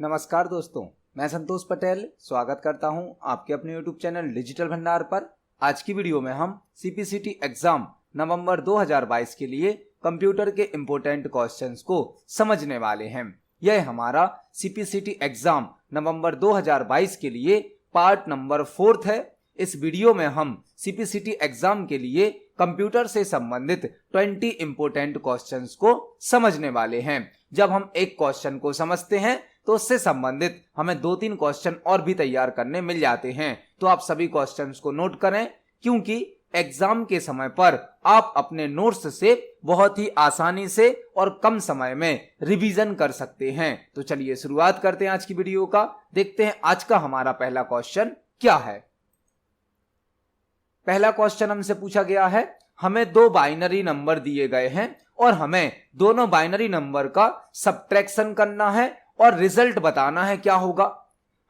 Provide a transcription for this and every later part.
नमस्कार दोस्तों, मैं संतोष पटेल स्वागत करता हूं आपके अपने YouTube चैनल डिजिटल भंडार पर। आज की वीडियो में हम CPCT एग्जाम नवंबर 2022 के लिए कंप्यूटर के इम्पोर्टेंट क्वेश्चंस को समझने वाले हैं। यह हमारा CPCT एग्जाम नवंबर 2022 के लिए पार्ट नंबर 4 है। इस वीडियो में हम CPCT एग्जाम के लिए कंप्यूटर से संबंधित 20 इम्पोर्टेंट क्वेश्चंस को समझने वाले हैं। जब हम एक क्वेश्चन को समझते हैं तो उससे संबंधित हमें 2-3 क्वेश्चन और भी तैयार करने मिल जाते हैं। तो आप सभी क्वेश्चंस को नोट करें, क्योंकि एग्जाम के समय पर आप अपने नोट्स से बहुत ही आसानी से और कम समय में रिवीजन कर सकते हैं। तो चलिए शुरुआत करते हैं आज की वीडियो का। देखते हैं आज का हमारा पहला क्वेश्चन क्या है। पहला क्वेश्चन हमसे पूछा गया है, हमें 2 बाइनरी नंबर दिए गए हैं और हमें दोनों बाइनरी नंबर का सब्ट्रैक्शन करना है और रिजल्ट बताना है क्या होगा।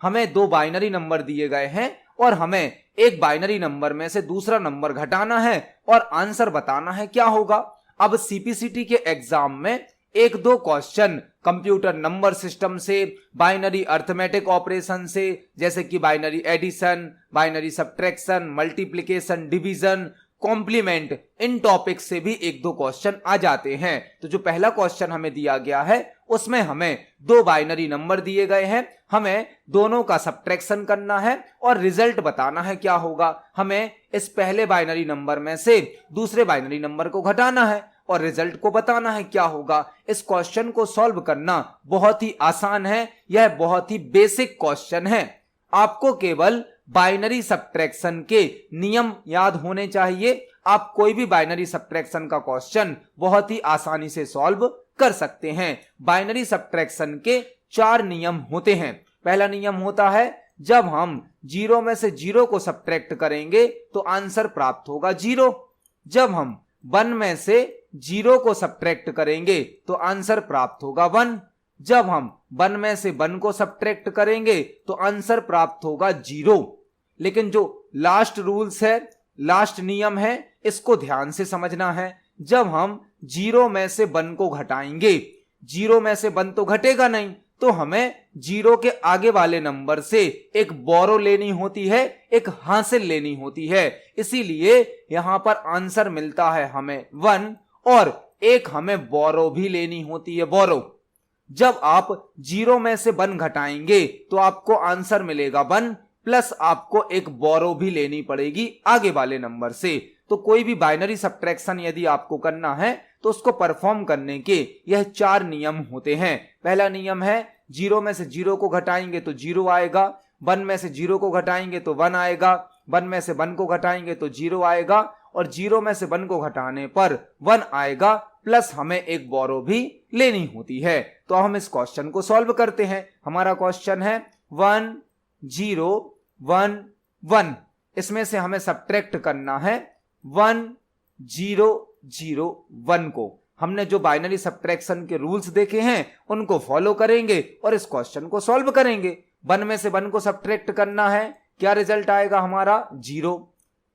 हमें 2 बाइनरी नंबर दिए गए हैं और हमें एक बाइनरी नंबर में से दूसरा नंबर घटाना है और आंसर बताना है क्या होगा। अब CPCT के एग्जाम में 1-2 क्वेश्चन कंप्यूटर नंबर सिस्टम से, बाइनरी अर्थमेटिक ऑपरेशन से, जैसे कि binary addition, binary subtraction, multiplication, division, complement, इन टॉपिक से भी 1-2 क्वेश्चन आ जाते हैं। तो जो पहला क्वेश्चन हमें दिया गया है उसमें हमें 2 बाइनरी नंबर दिए गए हैं, हमें दोनों का सब्ट्रैक्शन करना है और रिजल्ट बताना है क्या होगा। हमें इस पहले बाइनरी नंबर में से दूसरे बाइनरी नंबर को घटाना है और रिजल्ट को बताना है क्या होगा। इस क्वेश्चन को सॉल्व करना बहुत ही आसान है, यह बहुत ही बेसिक क्वेश्चन है। आपको केवल बाइनरी सब्ट्रैक्शन के नियम याद होने चाहिए। आप कोई भी बाइनरी सब्ट्रैक्शन का क्वेश्चन बहुत ही आसानी से सॉल्व कर सकते हैं। बाइनरी सब्ट्रैक्शन के 4 नियम होते हैं। पहला नियम होता है, जब हम 0 में से 0 को सब्ट्रैक्ट करेंगे तो आंसर प्राप्त होगा 0। जब हम 1 में से 0 को सब्ट्रैक्ट करेंगे तो आंसर प्राप्त होगा 1। जब हम 1 में से 1 को सब्ट्रैक्ट करेंगे तो आंसर प्राप्त होगा 0। लेकिन जो लास्ट रूल्स है, लास्ट नियम है, इसको ध्यान से समझना है। जब हम 0 में से 1 को घटाएंगे, 0 में से 1 तो घटेगा नहीं, तो हमें 0 के आगे वाले नंबर से एक बोरो लेनी होती है, एक हासिल लेनी होती है। इसीलिए यहां पर आंसर मिलता है हमें 1 और एक हमें बोरो भी लेनी होती है, बोरो। जब आप 0 में से 1 घटाएंगे तो आपको आंसर मिलेगा 1 प्लस आपको एक बोरो भी लेनी पड़ेगी आगे वाले नंबर से। तो कोई भी बाइनरी सब्ट्रैक्शन यदि आपको करना है तो उसको परफॉर्म करने के यह 4 नियम होते हैं। पहला नियम है, 0 में से 0 को घटाएंगे तो 0 आएगा, 1 में से 0 को घटाएंगे तो 1 आएगा, 1 में से 1 को घटाएंगे तो 0 आएगा और 0 में से 1 को घटाने पर 1 आएगा प्लस हमें एक बोरो भी लेनी होती है। तो हम इस क्वेश्चन को सॉल्व करते हैं। हमारा क्वेश्चन है 1 0 1 1। इसमें से हमें सब्ट्रैक्ट करना है 1 0 0 1 को। हमने जो बाइनरी सब्ट्रैक्शन के रूल्स देखे हैं उनको फॉलो करेंगे और इस क्वेश्चन को सॉल्व करेंगे। 1 में से 1 को सब्ट्रैक्ट करना है, क्या रिजल्ट आएगा हमारा 0।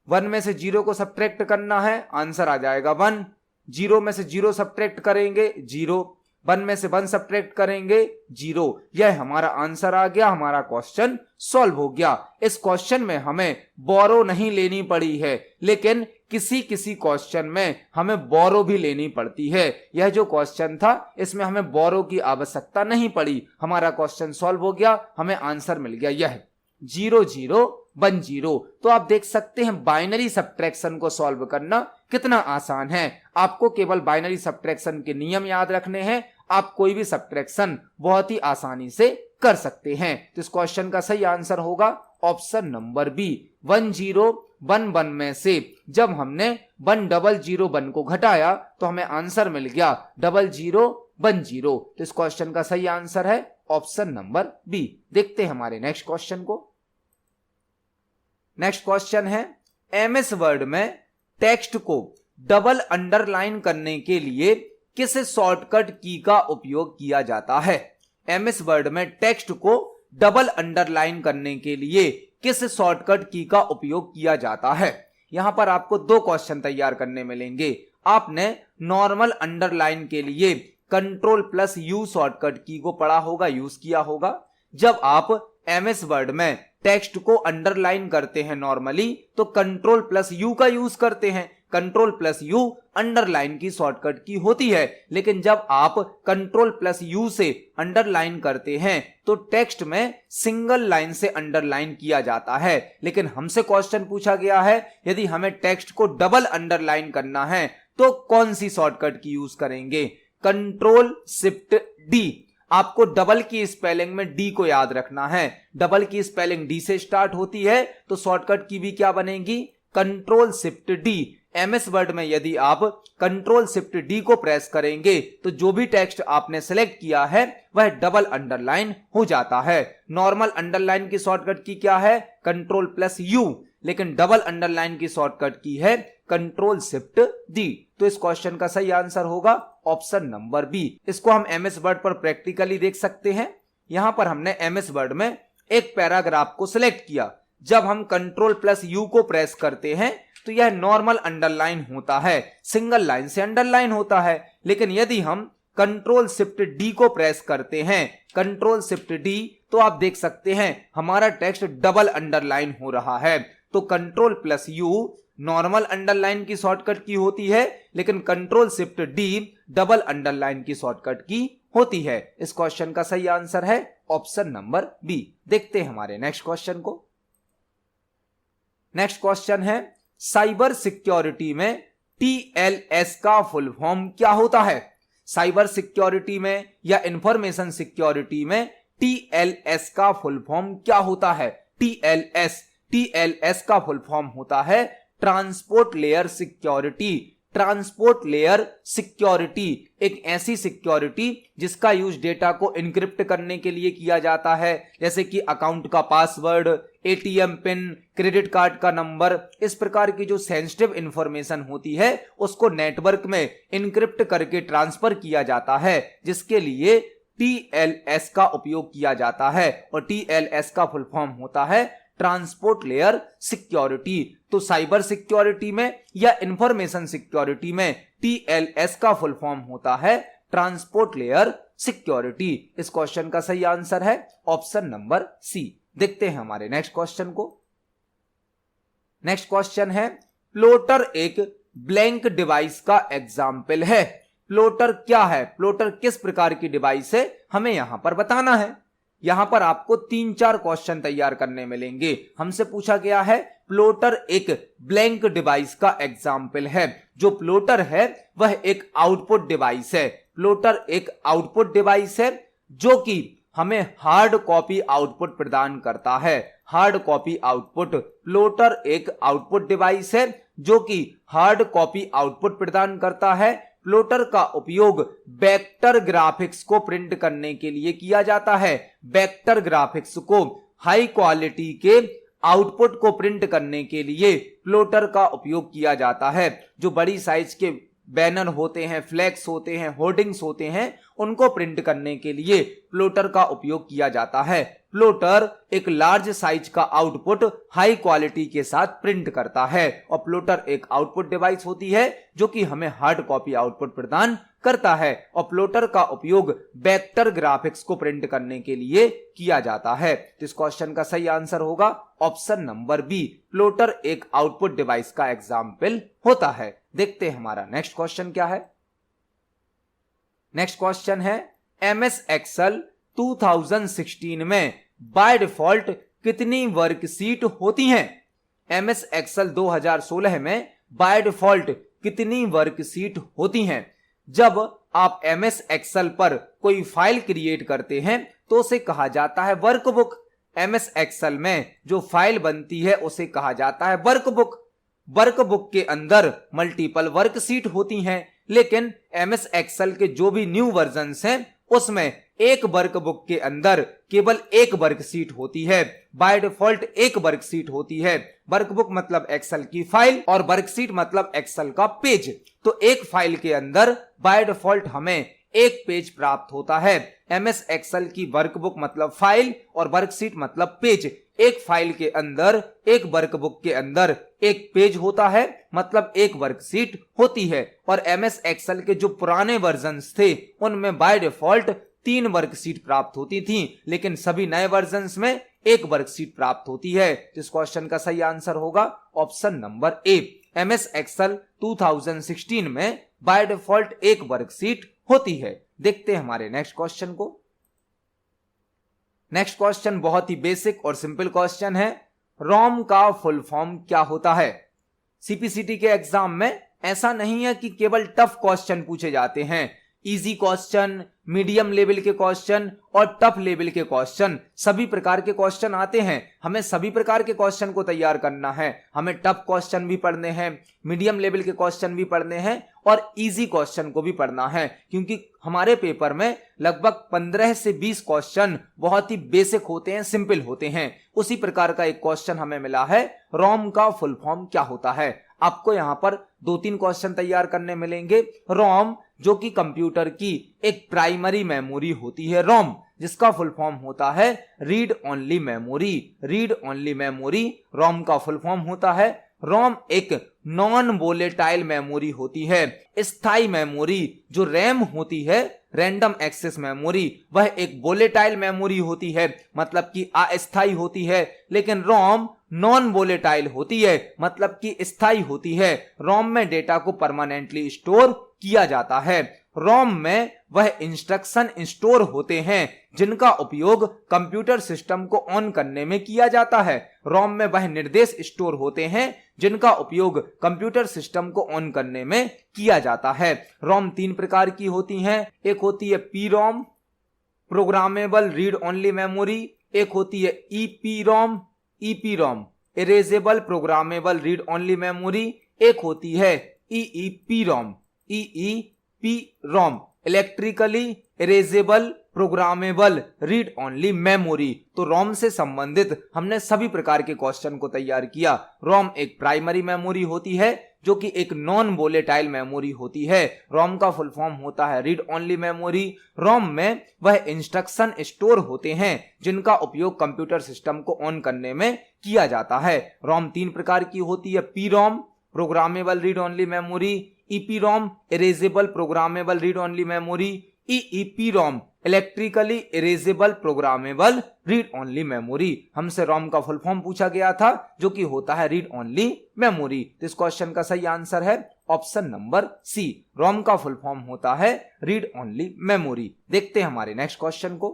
1 में से 0 को सब्ट्रैक्ट करना है, आंसर आ जाएगा 1। 0 में से 0 सब्ट्रैक्ट करेंगे 0, 1 में से 1 सब्ट्रैक्ट करेंगे 0। यह हमारा आंसर आ गया, हमारा क्वेश्चन सॉल्व हो गया। इस क्वेश्चन में हमें बोरो नहीं लेनी पड़ी है, लेकिन किसी किसी क्वेश्चन में हमें बोरो भी लेनी पड़ती है। यह जो क्वेश्चन था इसमें हमें बोरो की आवश्यकता नहीं पड़ी। हमारा क्वेश्चन सॉल्व हो गया, हमें आंसर मिल गया यह 0 0 1 0। तो आप देख सकते हैं बाइनरी सब्ट्रैक्शन को सॉल्व करना कितना आसान है। आपको केवल बाइनरी सब्ट्रैक्शन के नियम याद रखने हैं, आप कोई भी सब्ट्रैक्शन बहुत ही आसानी से कर सकते हैं। तो इस क्वेश्चन का सही आंसर होगा ऑप्शन नंबर बी, 1 0 1 1 में से जब हमने 1 0 0 1 को घटाया तो हमें आंसर मिल गया 0 0 1 0। तो इस क्वेश्चन का सही आंसर है ऑप्शन नंबर बी। देखते हैं हमारे नेक्स्ट क्वेश्चन को। नेक्स्ट क्वेश्चन है, MS वर्ड में टेक्स्ट को डबल अंडरलाइन करने के लिए किस शॉर्टकट की का उपयोग किया जाता है। MS वर्ड में टेक्स्ट को डबल अंडरलाइन करने के लिए किस शॉर्टकट की का उपयोग किया जाता है। यहां पर आपको 2 क्वेश्चन तैयार करने मिलेंगे। आपने नॉर्मल अंडरलाइन के लिए Ctrl+U शॉर्टकट की को पढ़ा होगा, यूज किया होगा। जब आप MS वर्ड में टेक्स्ट को अंडरलाइन करते हैं नॉर्मली तो कंट्रोल प्लस यू का यूज करते हैं। कंट्रोल प्लस यू अंडरलाइन की शॉर्टकट की होती है, लेकिन जब आप कंट्रोल प्लस यू से अंडरलाइन करते हैं तो टेक्स्ट में सिंगल लाइन से अंडरलाइन किया जाता है। लेकिन हमसे क्वेश्चन पूछा गया है यदि हमें टेक्स्ट को डबल अंडरलाइन करना है तो कौन सी शॉर्टकट की यूज करेंगे? Control shift D. आपको डबल की स्पेलिंग में डी को याद रखना है। डबल की स्पेलिंग डी से स्टार्ट होती है तो शॉर्टकट की भी क्या बनेगी? Control shift D. MS word में यदि आप कंट्रोल शिफ्ट डी को प्रेस करेंगे तो जो भी टेक्स्ट आपने सेलेक्ट किया है वह डबल अंडरलाइन हो जाता है। नॉर्मल अंडरलाइन की शॉर्टकट की क्या है? कंट्रोल प्लस यू, लेकिन डबल अंडरलाइन की शॉर्टकट की है कंट्रोल शिफ्ट डी। तो इस क्वेश्चन का सही आंसर होगा ऑप्शन नंबर बी। इसको हम MS वर्ड पर प्रैक्टिकली देख सकते हैं। यहां पर हमने MS वर्ड में एक पैराग्राफ को सिलेक्ट किया। जब हम कंट्रोल प्लस यू को प्रेस करते हैं तो यह नॉर्मल अंडरलाइन होता है, सिंगल लाइन से अंडरलाइन होता है। लेकिन यदि हम कंट्रोल शिफ्ट डी को प्रेस करते हैं, कंट्रोल शिफ्ट डी, तो आप देख सकते हैं हमारा टेक्स्ट डबल अंडरलाइन हो रहा है। तो control plus you normal underline की शॉर्टकट की होती है, लेकिन control shift D double underline की शॉर्टकट की होती है। इस क्वेश्चन का सही आंसर है ऑप्शन नंबर बी। देखते हैं हमारे नेक्स्ट क्वेश्चन को। नेक्स्ट क्वेश्चन है साइबर सिक्योरिटी में TLS का फुल फॉर्म क्या होता है? साइबर सिक्योरिटी में या इंफॉर्मेशन सिक्योरिटी में TLS का फुल फॉर्म क्या होता है? TLS का फुल फॉर्म होता है transport layer security. Transport layer security एक ऐसी सिक्योरिटी जिसका यूज डेटा को इनक्रिप्ट करने के लिए किया जाता है, जैसे कि अकाउंट का password, ATM pin, credit card का नंबर। इस प्रकार की जो सेंसिटिव इंफॉर्मेशन होती है उसको नेटवर्क में इनक्रिप्ट करके ट्रांसफर किया जाता है, जिसके लिए TLS का उपयोग किया जाता है। और TLS का फुल फॉर्म होता है ट्रांसपोर्ट लेयर सिक्योरिटी। तो साइबर सिक्योरिटी में या इंफॉर्मेशन सिक्योरिटी में TLS का फुल फॉर्म होता है ट्रांसपोर्ट लेयर सिक्योरिटी। इस क्वेश्चन का सही आंसर है ऑप्शन नंबर सी। देखते हैं हमारे नेक्स्ट क्वेश्चन को। नेक्स्ट क्वेश्चन है प्लोटर एक ब्लैंक डिवाइस का एग्जाम्पल है। प्लोटर क्या है? प्लोटर किस प्रकार की डिवाइस है, हमें यहां पर बताना है। यहां पर आपको 3-4 क्वेश्चन तैयार करने मिलेंगे। हमसे पूछा गया है प्लोटर एक ब्लैंक डिवाइस का एग्जाम्पल है। जो प्लोटर है वह एक आउटपुट डिवाइस है। प्लोटर एक आउटपुट डिवाइस है जो कि हमें हार्ड कॉपी आउटपुट प्रदान करता है। Hard copy output. प्लोटर एक आउटपुट डिवाइस है जो कि हार्ड कॉपी आउटपुट प्रदान करता है। प्लोटर का उपयोग वेक्टर ग्राफिक्स को प्रिंट करने के लिए किया जाता है। वेक्टर ग्राफिक्स को, हाई क्वालिटी के आउटपुट को प्रिंट करने के लिए प्लोटर का उपयोग किया जाता है। जो बड़ी साइज के बैनर होते हैं, फ्लैक्स होते हैं, होर्डिंग्स होते हैं, उनको प्रिंट करने के लिए प्लोटर का उपयोग किया जाता है। प्लोटर एक लार्ज साइज का आउटपुट हाई क्वालिटी के साथ प्रिंट करता है। और प्लोटर एक आउटपुट डिवाइस होती है जो कि हमें हार्ड कॉपी आउटपुट प्रदान करता है। और प्लोटर का उपयोग वेक्टर ग्राफिक्स को प्रिंट करने के लिए किया जाता है। तो इस क्वेश्चन का सही आंसर होगा ऑप्शन नंबर बी। प्लोटर एक आउटपुट डिवाइस का एग्जाम्पल होता है। देखते हैं हमारा नेक्स्ट क्वेश्चन क्या है। नेक्स्ट क्वेश्चन है MS एक्सेल 2016 में बाय डिफॉल्ट कितनी वर्कशीट होती हैं? MS एक्सेल 2016 में बाय डिफॉल्ट कितनी वर्कशीट होती हैं? जब आप MS एक्सेल पर कोई फाइल क्रिएट करते हैं तो उसे कहा जाता है वर्कबुक। MS एक्सेल में जो फाइल बनती है उसे कहा जाता है वर्कबुक। वर्कबुक के अंदर मल्टीपल वर्कशीट होती हैं, लेकिन MS एक्सेल के जो भी न्यू वर्जन्स हैं उसमें एक वर्कबुक के अंदर केवल एक वर्कशीट होती है। बाय डिफॉल्ट एक वर्कशीट होती है। वर्कबुक मतलब एक्सेल की फाइल और वर्कशीट मतलब एक्सेल का पेज। तो एक फाइल के अंदर बाय डिफॉल्ट हमें एक पेज प्राप्त होता है। MS एक्सेल की वर्कबुक मतलब फाइल और वर्कशीट मतलब पेज। एक फाइल के अंदर, एक वर्कबुक के अंदर एक पेज होता है, मतलब एक वर्कशीट होती है। और MS एक्सेल के जो पुराने वर्जन्स थे उनमें बाय डिफॉल्ट 3 वर्कशीट प्राप्त होती थी, लेकिन सभी नए वर्जन्स में 1 वर्कशीट प्राप्त होती है। तो इस क्वेश्चन का सही आंसर होगा option number A. MS Excel 2016 में बाय डिफॉल्ट 1 वर्कशीट होती है। देखते हैं हमारे नेक्स्ट क्वेश्चन को। नेक्स्ट क्वेश्चन बहुत ही बेसिक और सिंपल क्वेश्चन है। रोम का फुल फॉर्म क्या होता है? CPCT के एग्जाम में ऐसा नहीं है कि केवल टफ क्वेश्चन पूछे जाते हैं। इजी क्वेश्चन, मीडियम लेवल के क्वेश्चन और टफ लेवल के क्वेश्चन, सभी प्रकार के क्वेश्चन आते हैं। हमें सभी प्रकार के क्वेश्चन को तैयार करना है। हमें टफ क्वेश्चन भी पढ़ने हैं, मीडियम लेवल के क्वेश्चन भी पढ़ने हैं और इजी क्वेश्चन को भी पढ़ना है, क्योंकि हमारे पेपर में लगभग 15 से 20 क्वेश्चन बहुत ही बेसिक होते हैं, सिंपल होते हैं। उसी प्रकार का एक क्वेश्चन हमें मिला है, रोम का फुल फॉर्म क्या होता है। आपको यहां पर 2-3 क्वेश्चन तैयार करने मिलेंगे। रोम जो कि कंप्यूटर की एक प्राइमरी मेमोरी होती है, रोम जिसका फुल फॉर्म होता है read only memory. Read only memory रोम का फुल फॉर्म होता है। रोम एक नॉन वोलेटाइल मेमोरी होती है। स्थायी मेमोरी जो रैम होती है, रैंडम एक्सेस मेमोरी, वह एक वोलेटाइल मेमोरी होती है, मतलब कि अस्थायी होती है। लेकिन रोम नॉन वोलेटाइल होती है, मतलब कि स्थायी होती है। रोम में डेटा को परमानेंटली स्टोर किया जाता है। रोम में वह इंस्ट्रक्शन स्टोर होते हैं जिनका उपयोग कंप्यूटर सिस्टम को ऑन करने में किया जाता है। रोम में वह निर्देश स्टोर होते हैं जिनका उपयोग कंप्यूटर सिस्टम को ऑन करने में किया जाता है। रोम 3 प्रकार की होती हैं। एक होती है PROM, programmable read only memory. एक होती है EPROM, EPROM erasable programmable read only memory. एक होती है EEPROM, EEPROM electrically erasable programmable read only memory. तो रोम से संबंधित हमने सभी प्रकार के क्वेश्चन को तैयार किया। रोम एक प्राइमरी मेमोरी होती है जो कि एक नॉन वोलेटाइल मेमोरी होती है। रोम का फुल फॉर्म होता है रीड ओनली मेमोरी। रोम में वह इंस्ट्रक्शन स्टोर होते हैं जिनका उपयोग कंप्यूटर सिस्टम को ऑन करने में किया जाता है। रोम 3 प्रकार की होती है, PROM programmable read only memory, EPROM erasable programmable read only memory, EEPROM electrically erasable programmable read only memory. हमसे रोम का फुल फॉर्म पूछा गया था जो कि होता है रीड ओनली मेमोरी। तो इस क्वेश्चन का सही आंसर है ऑप्शन नंबर सी। रोम का फुल फॉर्म होता है रीड ओनली मेमोरी। देखते हैं हमारे नेक्स्ट क्वेश्चन को।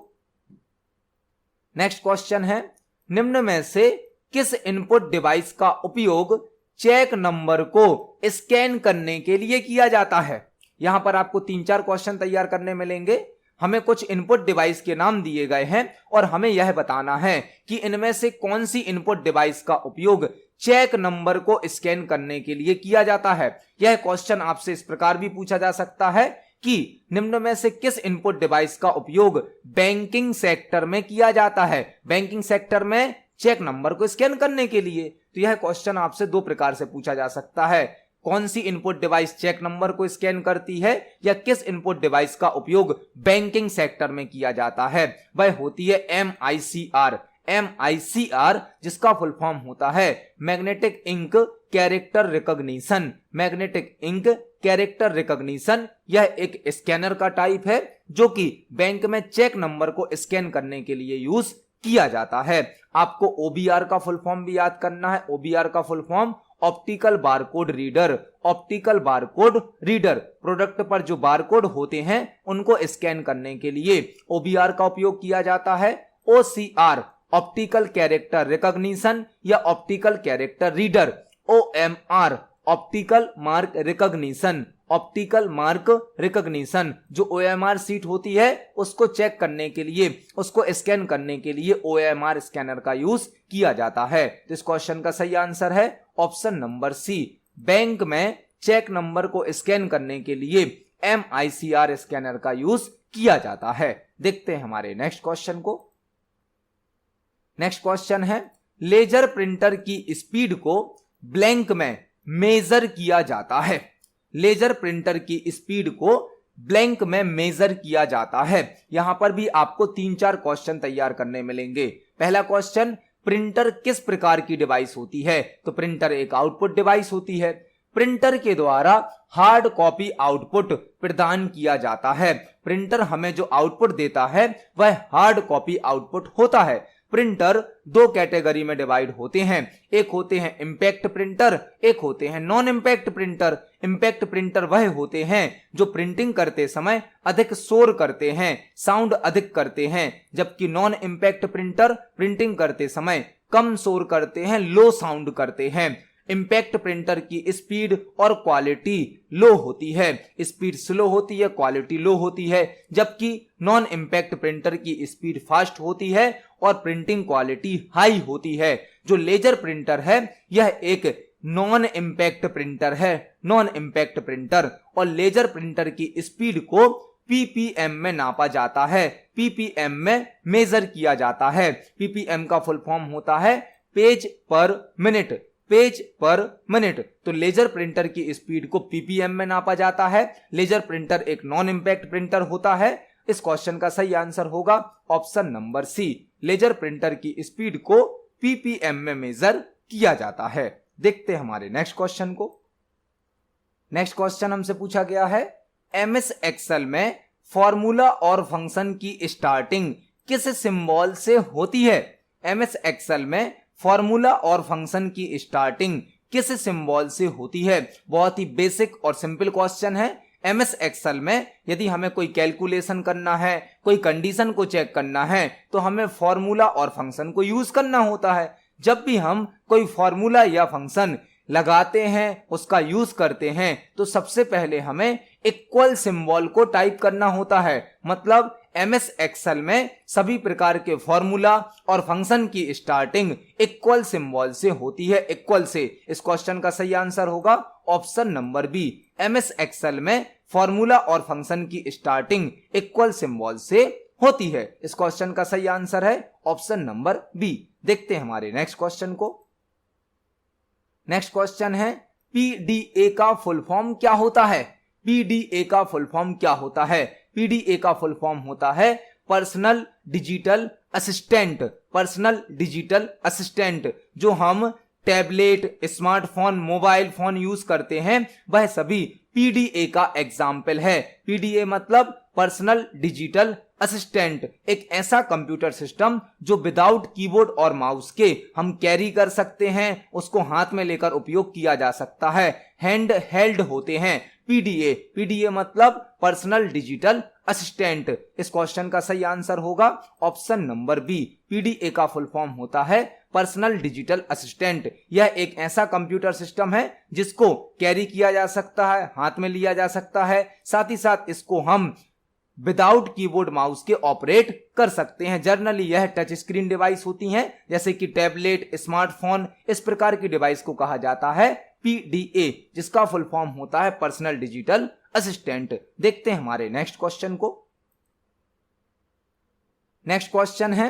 नेक्स्ट क्वेश्चन है, निम्न में से किस इनपुट डिवाइस का उपयोग चेक नंबर को स्कैन करने के लिए किया जाता है? यहां पर आपको 3-4 क्वेश्चन तैयार करने मिलेंगे। हमें कुछ इनपुट डिवाइस के नाम दिए गए हैं और हमें यह बताना है कि इनमें से कौन सी इनपुट डिवाइस का उपयोग चेक नंबर को स्कैन करने के लिए किया जाता है। यह क्वेश्चन आपसे इस प्रकार भी पूछा जा सकता है कि निम्न में से किस इनपुट डिवाइस का उपयोग बैंकिंग सेक्टर में किया जाता है, बैंकिंग सेक्टर में चेक नंबर को स्कैन करने के लिए। तो यह क्वेश्चन आपसे 2 प्रकार से पूछा जा सकता है, कौन सी इनपुट डिवाइस चेक नंबर को स्कैन करती है या किस इनपुट डिवाइस का उपयोग बैंकिंग सेक्टर में किया जाता है। वह होती है MICR। MICR जिसका फुल फॉर्म होता है magnetic ink character recognition. Magnetic ink character recognition यह एक स्कैनर का टाइप है जो कि बैंक में चेक नंबर को स्कैन करने के लिए यूज किया जाता है। आपको OBR का फुल फॉर्म भी याद करना है। OBR का full form optical barcode reader. Optical barcode reader, product पर जो बारकोड होते हैं उनको स्कैन करने के लिए OBR का उपयोग किया जाता है। OCR ऑप्टिकल कैरेक्टर रिकॉग्निशन या optical character reader. OMR optical mark recognition. Optical mark recognition जो OMR सीट होती है उसको चेक करने के लिए, उसको स्कैन करने के लिए OMR स्कैनर का यूज किया जाता है। तो इस क्वेश्चन का सही आंसर है ऑप्शन नंबर सी। बैंक में चेक नंबर को स्कैन करने के लिए MICR स्कैनर का यूज किया जाता है। देखते हैं हमारे नेक्स्ट क्वेश्चन को। नेक्स्ट क्वेश्चन है, लेजर प्रिंटर की स्पीड को ब्लैंक में मेजर किया जाता है। लेजर प्रिंटर की स्पीड को ब्लैंक में मेजर किया जाता है। यहां पर भी आपको 3-4 क्वेश्चन तैयार करने मिलेंगे। पहला क्वेश्चन, प्रिंटर किस प्रकार की डिवाइस होती है? तो प्रिंटर एक आउटपुट डिवाइस होती है। प्रिंटर के द्वारा हार्ड कॉपी आउटपुट प्रदान किया जाता है। प्रिंटर हमें जो आउटपुट देता है वह हार्ड कॉपी आउटपुट होता है। प्रिंटर दो कैटेगरी में डिवाइड होते हैं, एक होते हैं इंपैक्ट प्रिंटर, एक होते हैं non impact printer. Impact printer वह होते हैं जो प्रिंटिंग करते समय अधिक शोर करते हैं, साउंड अधिक करते हैं, जबकि नॉन इंपैक्ट प्रिंटर प्रिंटिंग करते समय कम शोर करते हैं, लो साउंड करते हैं। इंपैक्ट प्रिंटर की स्पीड और क्वालिटी लो होती है, स्पीड स्लो होती है, क्वालिटी लो होती है, जबकि नॉन इंपैक्ट प्रिंटर की स्पीड फास्ट होती है और प्रिंटिंग क्वालिटी हाई होती है। जो लेजर प्रिंटर है यह एक नॉन इंपैक्ट प्रिंटर है। नॉन इंपैक्ट प्रिंटर और लेजर प्रिंटर की स्पीड को पीपीएम में नापा जाता है, पीपीएम में मेजर किया जाता है। पीपीएम का फुल फॉर्म होता है page per minute, page per minute. तो लेजर प्रिंटर की स्पीड को पीपीएम में नापा जाता है। लेजर प्रिंटर एक नॉन इंपैक्ट प्रिंटर होता है। इस क्वेश्चन का सही आंसर होगा option number C, laser printer की स्पीड को पीपीएम में मेजर किया जाता है। देखते हैं हमारे नेक्स्ट क्वेश्चन को। नेक्स्ट क्वेश्चन हमसे पूछा गया है, एमएस एक्सेल में फॉर्मूला और फंक्शन की स्टार्टिंग किस सिंबल से होती है? एमएस एक्सेल में फॉर्मूला और फंक्शन की स्टार्टिंग किस सिंबल से होती है? बहुत ही बेसिक और सिंपल क्वेश्चन है। एमएस एक्सेल में यदि हमें कोई कैलकुलेशन करना है, कोई कंडीशन को चेक करना है, तो हमें फॉर्मूला और फंक्शन को यूज करना होता है। जब भी हम कोई फॉर्मूला या फंक्शन लगाते हैं, उसका यूज करते हैं, तो सबसे पहले हमें इक्वल सिंबल को टाइप करना होता है। मतलब एमएस एक्सेल में सभी प्रकार के फॉर्मूला और फंक्शन की स्टार्टिंग इक्वल सिंबल से होती है, इक्वल से। इस क्वेश्चन का सही आंसर होगा option number B, MS Excel में फॉर्मूला और फंक्शन की स्टार्टिंग इक्वल सिंबल से होती है। इस क्वेश्चन का सही आंसर है ऑप्शन नंबर बी। देखते हैं हमारे नेक्स्ट क्वेश्चन को। नेक्स्ट क्वेश्चन है, पीडीए का फुल फॉर्म क्या होता है? पीडीए का फुल फॉर्म क्या होता है? पीडीए का फुल फॉर्म होता है personal digital assistant. Personal digital assistant. जो हम tablet, smartphone, mobile phone use करते हैं वह सभी पीडीए का एग्जाम्पल है। पीडीए मतलब पर्सनल डिजिटल असिस्टेंट, एक ऐसा कंप्यूटर सिस्टम जो विदाउट कीबोर्ड और माउस के हम कैरी कर सकते हैं, उसको हाथ में लेकर उपयोग किया जा सकता है, हैंड हेल्ड होते हैं। पीडीए, पीडीए मतलब पर्सनल डिजिटल असिस्टेंट। इस क्वेश्चन का सही आंसर होगा ऑप्शन नंबर बी, पीडीए का फुल फॉर्म होता है पर्सनल डिजिटल असिस्टेंट। यह एक ऐसा कंप्यूटर सिस्टम है जिसको कैरी किया जा सकता है, हाथ में लिया जा सकता है, साथ ही साथ इसको हम विदाउट कीबोर्ड माउस के ऑपरेट कर सकते हैं। जनरली यह टच स्क्रीन डिवाइस होती हैं, जैसे कि टैबलेट, स्मार्टफोन, इस प्रकार की डिवाइस को कहा जाता है पीडीए, जिसका फुल फॉर्म होता है पर्सनल डिजिटल असिस्टेंट। देखते हैं हमारे नेक्स्ट क्वेश्चन को। नेक्स्ट क्वेश्चन है,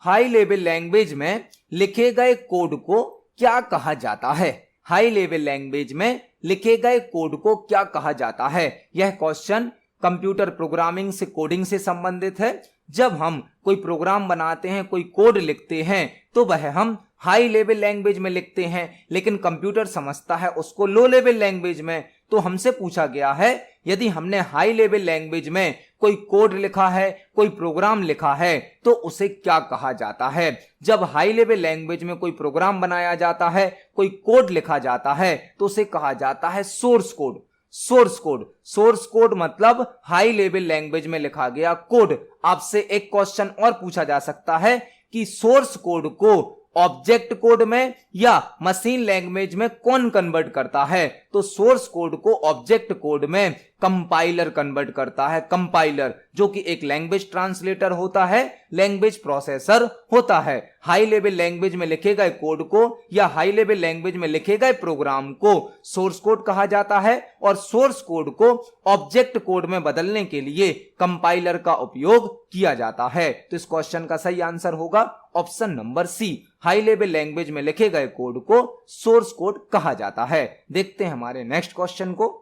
हाई लेवल लैंग्वेज में लिखे गए कोड को क्या कहा जाता है? हाई लेवल लैंग्वेज में लिखे गए कोड को क्या कहा जाता है? यह क्वेश्चन कंप्यूटर प्रोग्रामिंग से, कोडिंग से संबंधित है। जब हम कोई प्रोग्राम बनाते हैं, कोई कोड लिखते हैं, तो वह हम हाई लेवल लैंग्वेज में लिखते हैं, लेकिन कंप्यूटर समझता है उसको लो लेवल लैंग्वेज में। तो हमसे पूछा गया है, यदि हमने हाई लेवल लैंग्वेज में कोई कोड लिखा है, कोई प्रोग्राम लिखा है, तो उसे क्या कहा जाता है? जब हाई लेवल लैंग्वेज में कोई प्रोग्राम बनाया जाता है, कोई कोड लिखा जाता है, तो उसे कहा जाता है source code. Source code, source code मतलब हाई लेवल लैंग्वेज में लिखा गया कोड। आपसे एक क्वेश्चन और पूछा जा सकता है कि सोर्स कोड को ऑब्जेक्ट कोड में या मशीन लैंग्वेज में कौन कन्वर्ट करता है? तो सोर्स कोड को ऑब्जेक्ट कोड में कंपाइलर कन्वर्ट करता है। कंपाइलर जो कि एक लैंग्वेज ट्रांसलेटर होता है, लैंग्वेज प्रोसेसर होता है। हाई लेवल लैंग्वेज में लिखे गए कोड को या हाई लेवल लैंग्वेज में लिखे गए प्रोग्राम को सोर्स कोड कहा जाता है, और सोर्स कोड को ऑब्जेक्ट कोड में बदलने के लिए कंपाइलर का उपयोग किया जाता है। तो इस क्वेश्चन का सही आंसर होगा option number C, high level language में लिखे गए कोड को सोर्स कोड कहा जाता है। देखते हैं हमारे नेक्स्ट क्वेश्चन को।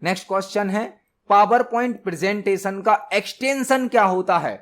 नेक्स्ट क्वेश्चन है, पावर पॉइंट प्रेजेंटेशन का एक्सटेंशन क्या होता है?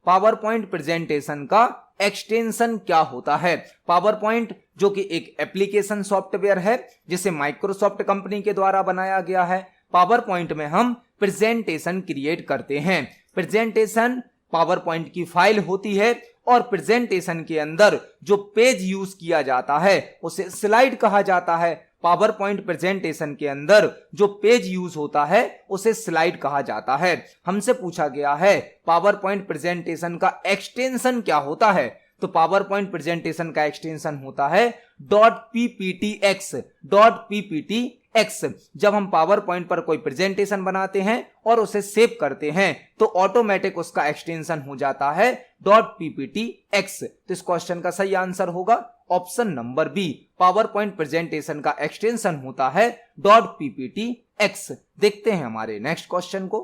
पावर पॉइंट प्रेजेंटेशन का एक्सटेंशन क्या होता है। पावर पॉइंट जो कि एक एप्लीकेशन सॉफ्टवेयर है जिसे माइक्रोसॉफ्ट कंपनी के द्वारा बनाया गया है। पावर पॉइंट में हम प्रेजेंटेशन क्रिएट करते हैं। प्रेजेंटेशन पावर पॉइंट की फाइल होती है और प्रेजेंटेशन के अंदर जो पेज यूज किया जाता है उसे स्लाइड कहा जाता है। पावर पॉइंट प्रेजेंटेशन के अंदर जो पेज यूज होता है उसे स्लाइड कहा जाता है। हमसे पूछा गया है पावर पॉइंट प्रेजेंटेशन का एक्सटेंशन क्या होता है, तो पावर पॉइंट प्रेजेंटेशन का एक्सटेंशन होता है .pptx। .pptx जब हम पावर पॉइंट पर कोई प्रेजेंटेशन बनाते हैं और उसे सेव करते हैं तो ऑटोमेटिक उसका एक्सटेंशन हो जाता है .pptx। तो इस क्वेश्चन का सही आंसर होगा option number B. PowerPoint presentation का एक्सटेंशन होता है .pptx। देखते हैं हमारे नेक्स्ट क्वेश्चन को।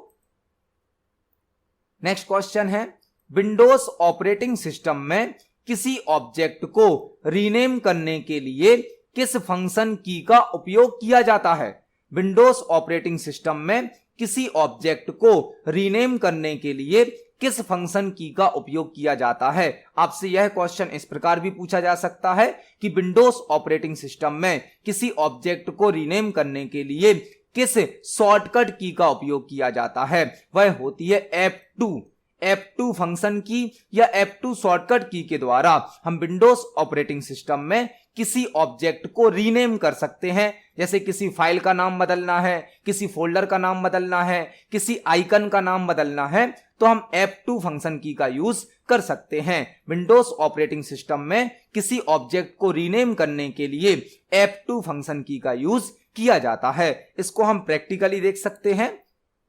नेक्स्ट क्वेश्चन है विंडोज ऑपरेटिंग सिस्टम में किसी ऑब्जेक्ट को रीनेम करने के लिए किस फंक्शन की का उपयोग किया जाता है। विंडोज ऑपरेटिंग सिस्टम में किसी ऑब्जेक्ट को रीनेम करने के लिए किस फंक्शन की का उपयोग किया जाता है। आपसे यह क्वेश्चन इस प्रकार भी पूछा जा सकता है कि विंडोज ऑपरेटिंग सिस्टम में किसी ऑब्जेक्ट को रीनेम करने के लिए किस शॉर्टकट की का उपयोग किया जाता है। वह होती है F2 फंक्शन की या F2 शॉर्टकट की के द्वारा हम विंडोज ऑपरेटिंग सिस्टम में किसी ऑब्जेक्ट को रीनेम कर सकते हैं। जैसे किसी फाइल का नाम बदलना है, किसी फोल्डर का नाम बदलना है, किसी आइकन का नाम बदलना है, तो हम F2 फंक्शन की का यूज कर सकते हैं। विंडोज ऑपरेटिंग सिस्टम में किसी ऑब्जेक्ट को रीनेम करने के लिए F2 फंक्शन की का यूज किया जाता है। इसको हम प्रैक्टिकली देख सकते हैं।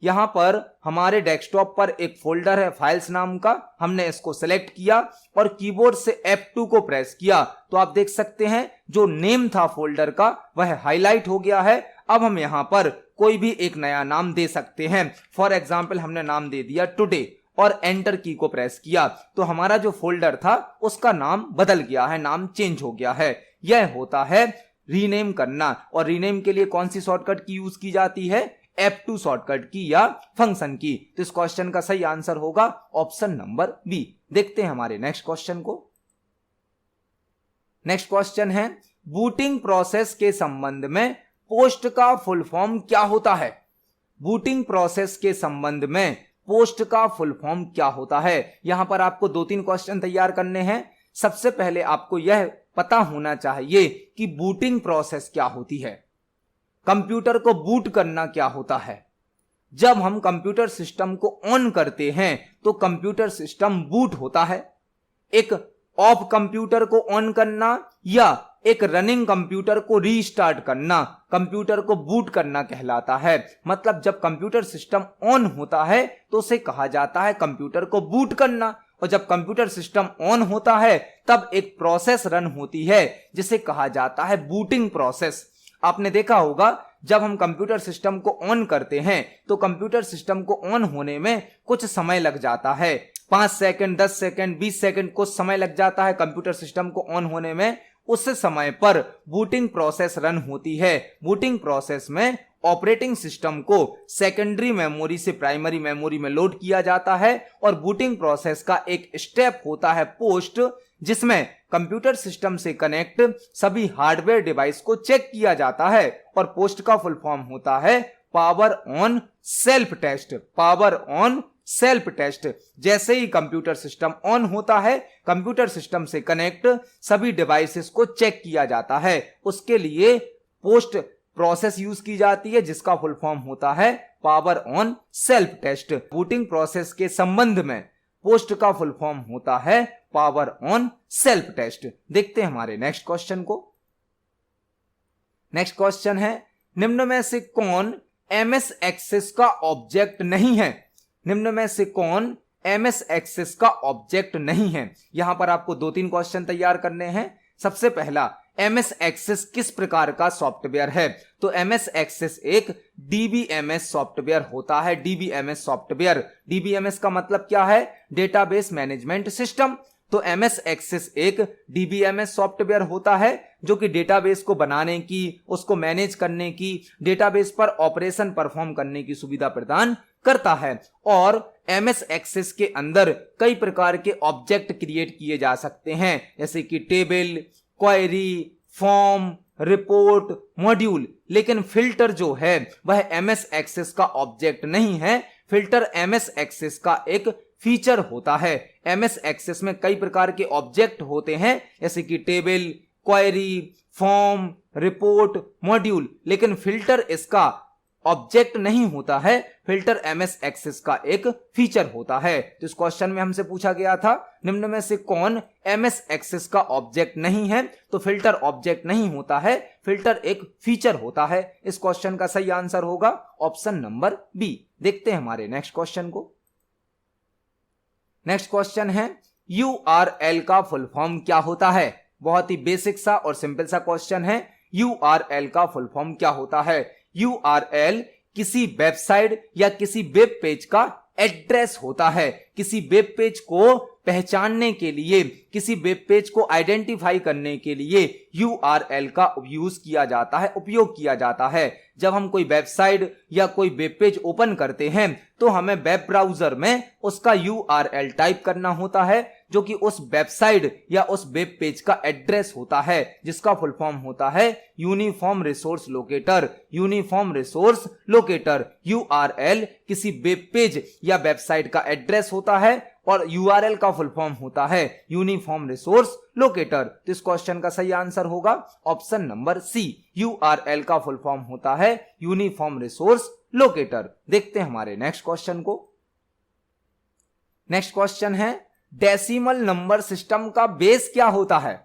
यहां पर हमारे डेस्कटॉप पर एक फोल्डर है फाइल्स नाम का, हमने इसको सेलेक्ट किया और कीबोर्ड से F2 को प्रेस किया तो आप देख सकते हैं जो नेम था फोल्डर का वह हाईलाइट हो गया है। अब हम यहां पर कोई भी एक नया नाम दे सकते हैं। फॉर एग्जाम्पल हमने नाम दे दिया टुडे और एंटर की को प्रेस किया तो हमारा जो फोल्डर था उसका नाम बदल गया है, नाम चेंज हो गया है। यह होता है रीनेम करना। और रीनेम के लिए कौन सी शॉर्टकट की यूज की जाती है, F2 शॉर्टकट की या फंक्शन की। तो इस क्वेश्चन का सही आंसर होगा ऑप्शन नंबर बी। देखते हैं हमारे नेक्स्ट क्वेश्चन को। नेक्स्ट क्वेश्चन है बूटिंग प्रोसेस के संबंध में पोस्ट का फुल फॉर्म क्या होता है। बूटिंग प्रोसेस के संबंध में पोस्ट का फुल फॉर्म क्या होता है। यहां पर आपको 2-3 क्वेश्चन तैयार करने हैं। सबसे पहले आपको यह पता होना चाहिए कि बूटिंग प्रोसेस क्या होती है, कंप्यूटर को बूट करना क्या होता है। जब हम कंप्यूटर सिस्टम को ऑन करते हैं तो कंप्यूटर सिस्टम बूट होता है। एक ऑफ कंप्यूटर को ऑन करना या एक रनिंग कंप्यूटर को रीस्टार्ट करना कंप्यूटर को बूट करना कहलाता है। मतलब जब कंप्यूटर सिस्टम ऑन होता है तो उसे कहा जाता है कंप्यूटर को बूट करना, और जब कंप्यूटर सिस्टम ऑन होता है तब एक प्रोसेस रन होती है जिसे कहा जाता है बूटिंग प्रोसेस। आपने देखा होगा जब हम कंप्यूटर सिस्टम को ऑन करते हैं तो कंप्यूटर सिस्टम को ऑन होने में कुछ समय लग जाता है, 5 सेकंड, 10 सेकंड, 20 सेकंड कुछ समय लग जाता है कंप्यूटर सिस्टम को ऑन होने में। उस समय पर बूटिंग प्रोसेस रन होती है। बूटिंग प्रोसेस में ऑपरेटिंग सिस्टम को सेकेंडरी मेमोरी से प्राइमरी मेमोरी में लोड किया जाता है और बूटिंग प्रोसेस का एक स्टेप होता है पोस्ट, जिसमें कंप्यूटर सिस्टम से कनेक्ट सभी हार्डवेयर डिवाइस को चेक किया जाता है। और पोस्ट का फुल फॉर्म होता है power on self test. Power on self test. जैसे ही कंप्यूटर सिस्टम ऑन होता है कंप्यूटर सिस्टम से कनेक्ट सभी डिवाइसेस को चेक किया जाता है। उसके लिए पोस्ट प्रोसेस यूज की जाती है जिसका फुल फॉर्म होता है power on self test. Booting process के संबंध में पोस्ट का फुल फॉर्म होता है पावर ऑन सेल्फ टेस्ट। देखते हैं हमारे नेक्स्ट क्वेश्चन को। नेक्स्ट क्वेश्चन है निम्न में से कौन MS एक्सेस का ऑब्जेक्ट नहीं है। निम्न में से कौन MS एक्सेस का ऑब्जेक्ट नहीं है। यहां पर आपको 2-3 क्वेश्चन तैयार करने हैं। सबसे पहला MS एक्सेस किस प्रकार का सॉफ्टवेयर है, तो MS एक्सेस एक DBMS सॉफ्टवेयर होता है। DBMS सॉफ्टवेयर, DBMS का मतलब क्या है, डेटाबेस मैनेजमेंट सिस्टम। तो MS एक्सेस एक DBMS सॉफ्टवेयर होता है जो कि डेटाबेस को बनाने की, उसको मैनेज करने की, डेटाबेस पर ऑपरेशन परफॉर्म करने की सुविधा प्रदान करता है। और MS एक्सेस के अंदर कई प्रकार के ऑब्जेक्ट क्रिएट किए जा सकते हैं, जैसे कि table, query, form, report, module. लेकिन फिल्टर जो है वह MS एक्सेस का ऑब्जेक्ट नहीं है, फिल्टर MS एक्सेस का एक फीचर होता है। MS एक्सेस में कई प्रकार के ऑब्जेक्ट होते हैं, जैसे कि table, query, form, report, module, लेकिन फिल्टर इसका ऑब्जेक्ट नहीं होता है, फिल्टर MS एक्सेस का एक फीचर होता है। तो इस क्वेश्चन में हमसे पूछा गया था निम्न में से कौन MS एक्सेस का ऑब्जेक्ट नहीं है, तो फिल्टर ऑब्जेक्ट नहीं होता है, फिल्टर एक फीचर होता है। इस क्वेश्चन का सही आंसर होगा ऑप्शन नंबर बी। देखते हैं हमारे नेक्स्ट क्वेश्चन को। नेक्स्ट क्वेश्चन है URL का फुल फॉर्म क्या होता है। बहुत ही बेसिक सा और सिंपल सा क्वेश्चन है। URL का फुल फॉर्म क्या होता है। URL किसी वेबसाइट या किसी वेब पेज का एड्रेस होता है। किसी वेब पेज को पहचानने के लिए, किसी वेब पेज को आइडेंटिफाई करने के लिए URL का यूज किया जाता है, उपयोग किया जाता है। जब हम कोई वेबसाइट या कोई वेब पेज ओपन करते हैं तो हमें वेब ब्राउजर में उसका URL टाइप करना होता है, जो कि उस वेबसाइट या उस वेब पेज का एड्रेस होता है, जिसका फुल फॉर्म होता है uniform resource locator. Uniform resource locator. URL किसी वेब पेज या वेबसाइट का एड्रेस होता है और URL का फुल फॉर्म होता है यूनिफॉर्म रिसोर्स लोकेटर। तो इस क्वेश्चन का सही आंसर होगा ऑप्शन नंबर सी। URL का फुल फॉर्म होता है यूनिफॉर्म रिसोर्स लोकेटर। देखते हैं हमारे नेक्स्ट क्वेश्चन को। नेक्स्ट क्वेश्चन है डेसिमल नंबर सिस्टम का बेस क्या होता है।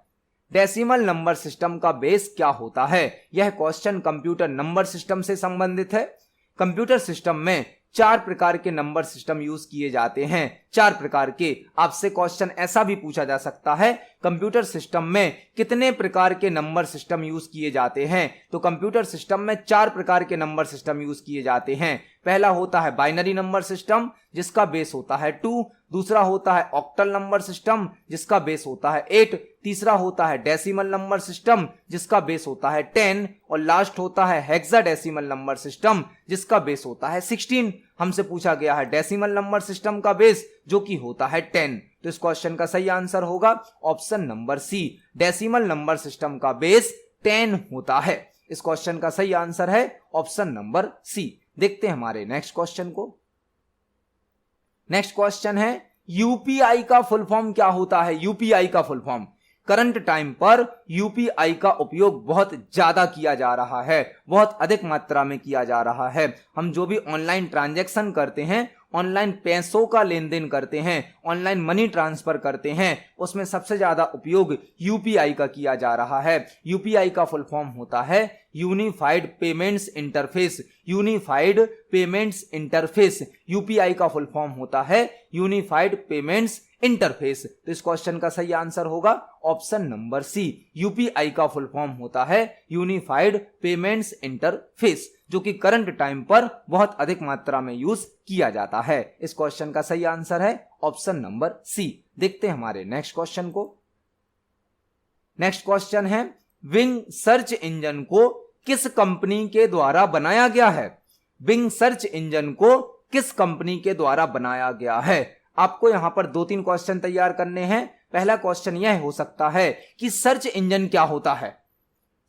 डेसिमल नंबर सिस्टम का बेस क्या होता है। यह क्वेश्चन कंप्यूटर नंबर सिस्टम से संबंधित है। कंप्यूटर सिस्टम में 4 प्रकार के नंबर सिस्टम यूज किए जाते हैं। 4 प्रकार के। आपसे क्वेश्चन ऐसा भी पूछा जा सकता है कंप्यूटर सिस्टम में कितने प्रकार के नंबर सिस्टम यूज किए जाते हैं। तो कंप्यूटर सिस्टम में 4 प्रकार के नंबर सिस्टम यूज किए जाते हैं। पहला होता है बाइनरी नंबर सिस्टम, जिसका बेस होता है 2। दूसरा होता है ऑक्टल नंबर सिस्टम, जिसका बेस होता है 8। तीसरा होता है डेसिमल नंबर सिस्टम, जिसका बेस होता है 10। और लास्ट होता है हेक्साडेसिमल नंबर सिस्टम, जिसका बेस होता है 16। हमसे पूछा गया है डेसिमल नंबर सिस्टम का बेस, जो कि होता है 10। तो इस क्वेश्चन का सही आंसर होगा option number C. Decimal number system का बेस 10 होता है। इस क्वेश्चन का सही आंसर है ऑप्शन नंबर सी। देखते हैं हमारे नेक्स्ट क्वेश्चन को। नेक्स्ट क्वेश्चन है यूपीआई का फुल फॉर्म क्या होता है। यूपीआई का फुल फॉर्म। करंट टाइम पर यूपीआई का उपयोग बहुत ज्यादा किया जा रहा है, बहुत अधिक मात्रा में किया जा रहा है। हम जो भी ऑनलाइन ट्रांजैक्शन करते हैं, ऑनलाइन पैसों का लेन देन करते हैं, ऑनलाइन मनी ट्रांसफर करते हैं, उसमें सबसे ज्यादा उपयोग यूपीआई का किया जा रहा है। यूपीआई का फुल फॉर्म होता है unified payments interface. Unified payments interface. UPI का फुल फॉर्म होता है यूनिफाइड पेमेंट्स इंटरफेस। तो इस क्वेश्चन का सही आंसर होगा ऑप्शन नंबर सी। यूपीआई का फुल फॉर्म होता है यूनिफाइड पेमेंट्स इंटरफेस, जो कि करंट टाइम पर बहुत अधिक मात्रा में यूज किया जाता है। इस क्वेश्चन का सही आंसर है ऑप्शन नंबर सी। देखते हैं हमारे नेक्स्ट क्वेश्चन को। नेक्स्ट क्वेश्चन है बिंग सर्च इंजन को किस कंपनी के द्वारा बनाया गया है। बिंग सर्च इंजन को किस कंपनी के द्वारा बनाया गया है। आपको यहां पर 2-3 क्वेश्चन तैयार करने हैं। पहला क्वेश्चन यह हो सकता है कि सर्च इंजन क्या होता है।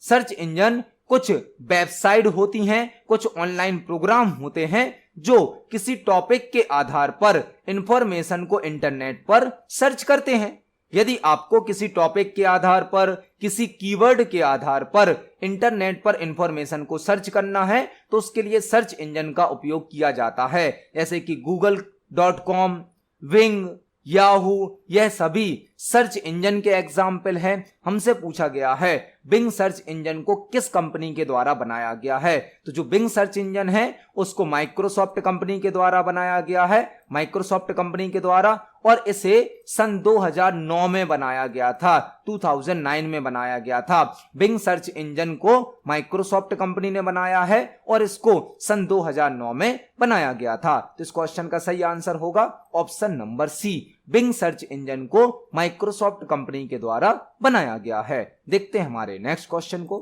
सर्च इंजन कुछ वेबसाइट होती हैं, कुछ ऑनलाइन प्रोग्राम होते हैं जो किसी टॉपिक के आधार पर इंफॉर्मेशन को इंटरनेट पर सर्च करते हैं। यदि आपको किसी टॉपिक के आधार पर, किसी कीवर्ड के आधार पर इंटरनेट पर इंफॉर्मेशन को सर्च करना है तो उसके लिए सर्च इंजन का उपयोग किया जाता है, जैसे कि google.com, विंग, याहू, यह सभी सर्च इंजन के एग्जाम्पल हैं। हमसे पूछा गया है बिंग सर्च इंजन को किस कंपनी के द्वारा बनाया गया है। तो जो बिंग सर्च इंजन है उसको माइक्रोसॉफ्ट कंपनी के द्वारा बनाया गया है, माइक्रोसॉफ्ट कंपनी के द्वारा, और इसे सन 2009 में बनाया गया था, 2009 में बनाया गया था। बिंग सर्च इंजन को माइक्रोसॉफ्ट कंपनी ने बनाया है और इसको सन 2009 में बनाया गया था। तो इस क्वेश्चन का सही आंसर होगा option number C. Bing search engine को माइक्रोसॉफ्ट कंपनी के द्वारा बनाया गया है। देखते हैं हमारे नेक्स्ट क्वेश्चन को।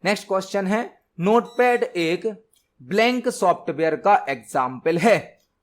नेक्स्ट क्वेश्चन है नोटपैड एक ब्लैंक सॉफ्टवेयर का एग्जाम्पल है।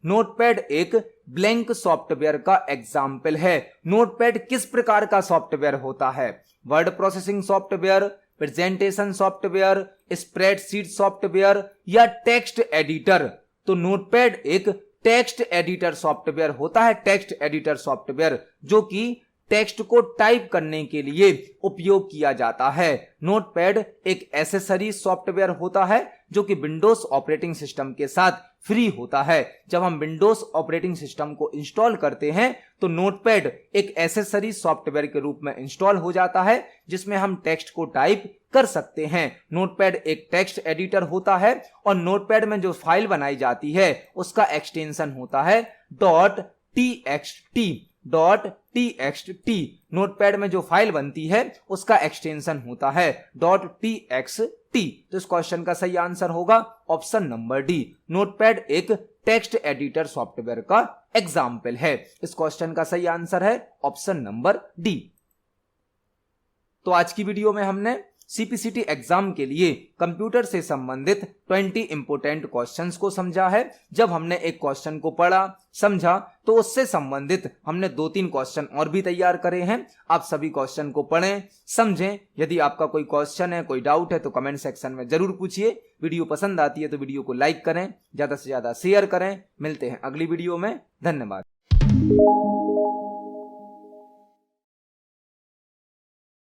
नोटपैड एक ब्लैंक सॉफ्टवेयर का एग्जाम्पल है। नोटपैड किस प्रकार का सॉफ्टवेयर होता है? Word processing software, presentation software, spreadsheet software या टेक्स्ट एडिटर? तो नोटपैड एक टेक्स्ट एडिटर सॉफ्टवेयर होता है। टेक्स्ट एडिटर सॉफ्टवेयर जो कि टेक्स्ट को टाइप करने के लिए उपयोग किया जाता है। नोटपैड एक एसेसरी सॉफ्टवेयर होता है जो कि विंडोज ऑपरेटिंग सिस्टम के साथ फ्री होता है। जब हम विंडोज ऑपरेटिंग सिस्टम को इंस्टॉल करते हैं तो नोटपैड एक एसेसरी सॉफ्टवेयर के रूप में इंस्टॉल हो जाता है जिसमें हम टेक्स्ट को टाइप कर सकते हैं। नोटपैड एक टेक्स्ट एडिटर होता है और नोटपैड में जो फाइल बनाई जाती है उसका एक्सटेंशन होता है .txt। नोटपैड में जो फाइल बनती है उसका एक्सटेंशन होता है .txt। तो इस क्वेश्चन का सही आंसर होगा ऑप्शन नंबर डी। नोटपैड एक टेक्स्ट एडिटर सॉफ्टवेयर का एग्जाम्पल है। इस क्वेश्चन का सही आंसर है ऑप्शन नंबर डी। तो आज की वीडियो में हमने सीपीसीटी एग्जाम के लिए कंप्यूटर से संबंधित 20 इंपोर्टेंट क्वेश्चंस को समझा है। जब हमने एक क्वेश्चन को पढ़ा समझा तो उससे संबंधित हमने 2-3 क्वेश्चन और भी तैयार करे हैं। आप सभी क्वेश्चन को पढ़ें, समझें। यदि आपका कोई क्वेश्चन है, कोई डाउट है तो कमेंट सेक्शन में जरूर पूछिए। वीडियो पसंद आती है तो वीडियो को लाइक करें, ज्यादा से ज्यादा शेयर करें। मिलते हैं अगली वीडियो में। धन्यवाद।